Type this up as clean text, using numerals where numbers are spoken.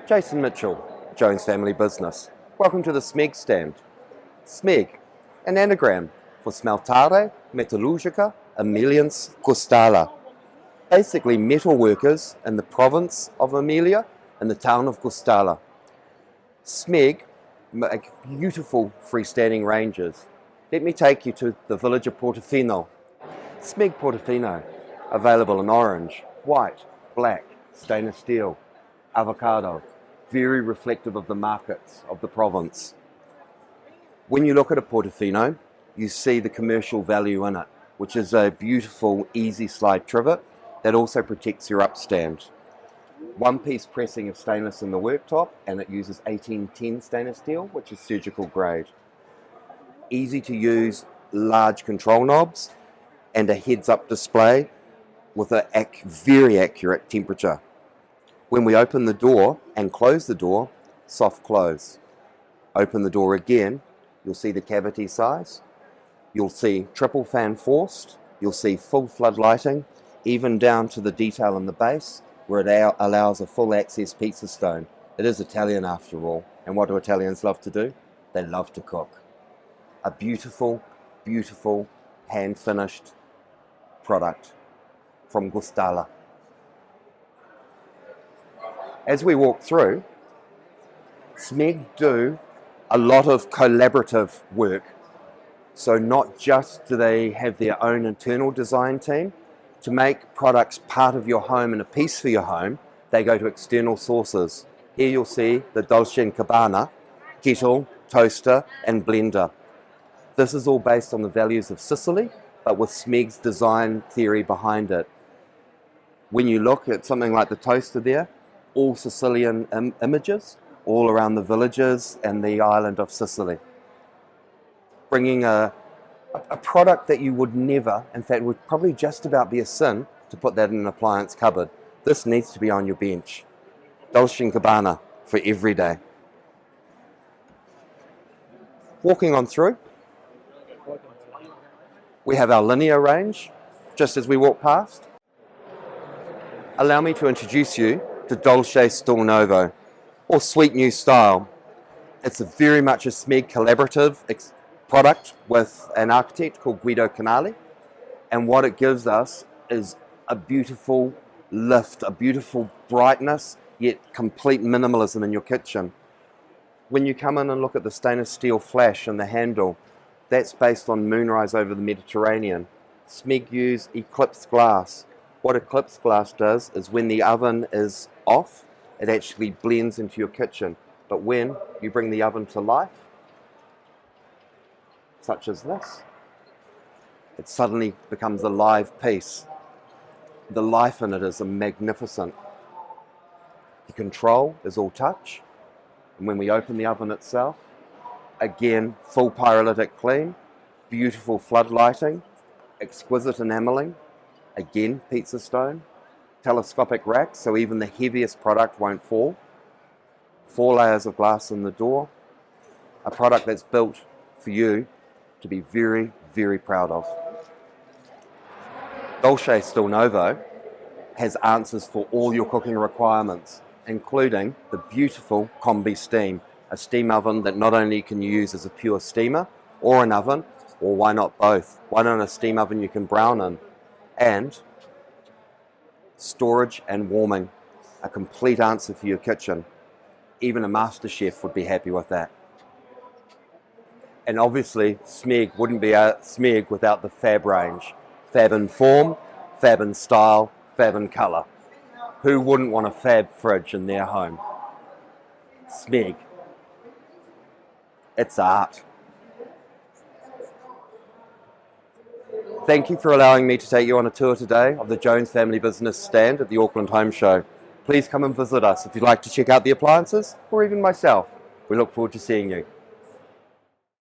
Jason Mitchell, Jones Family Business. Welcome to the SMEG stand. SMEG, an anagram for Smeltare Metallurgica Emiliense Guastalla. Basically metal workers in the province of Emilia and the town of Guastalla. SMEG make beautiful freestanding ranges. Let me take you to the village of Portofino. SMEG Portofino, available in orange, white, black, stainless steel, avocado, very reflective of the markets of the province. When you look at a Portofino, you see the commercial value in it, which is a beautiful easy slide trivet that also protects your upstand. One piece pressing of stainless in the worktop, and it uses 1810 stainless steel, which is surgical grade. Easy to use large control knobs and a heads up display with a very accurate temperature. When we open the door and close the door, soft close. Open the door again, you'll see the cavity size. You'll see triple fan forced. You'll see full flood lighting, even down to the detail in the base, where it allows a full access pizza stone. It is Italian after all, and what do Italians love to do? They love to cook. A beautiful, beautiful, hand-finished product from Guastalla. As we walk through, SMEG do a lot of collaborative work. So not just do they have their own internal design team, to make products part of your home and a piece for your home, they go to external sources. Here you'll see the Dolce & Gabbana kettle, toaster and blender. This is all based on the values of Sicily, but with SMEG's design theory behind it. When you look at something like the toaster there, all Sicilian images, all around the villages and the island of Sicily. Bringing a product that you would never, in fact would probably just about be a sin to put that in an appliance cupboard. This needs to be on your bench. Dolce & Gabbana for every day. Walking on through, we have our linear range, just as we walk past. Allow me to introduce you to Dolce Stil Novo, or Sweet New Style. It's very much a SMEG collaborative product with an architect called Guido Canali, and what it gives us is a beautiful lift, a beautiful brightness, yet complete minimalism in your kitchen. When you come in and look at the stainless steel flash and the handle, that's based on moonrise over the Mediterranean. SMEG use eclipse glass. What eclipse glass does is when the oven is off, it actually blends into your kitchen. But when you bring the oven to life, such as this, it suddenly becomes a live piece. The life in it is magnificent. The control is all touch. And when we open the oven itself, again, full pyrolytic clean, beautiful flood lighting, exquisite enameling, again, pizza stone, telescopic rack, so even the heaviest product won't fall. 4 layers of glass in the door. A product that's built for you to be very, very proud of. Dolce Stil Novo has answers for all your cooking requirements, including the beautiful Combi Steam, a steam oven that not only can you use as a pure steamer or an oven, or why not both? Why not a steam oven you can brown in? And storage and warming, a complete answer for your kitchen. Even a master chef would be happy with that. And obviously SMEG wouldn't be a SMEG without the fab range. Fab in form, fab in style, fab in colour. Who wouldn't want a fab fridge in their home? SMEG. It's art. Thank you for allowing me to take you on a tour today of the Jones Family Business stand at the Auckland Home Show. Please come and visit us if you'd like to check out the appliances or even myself. We look forward to seeing you.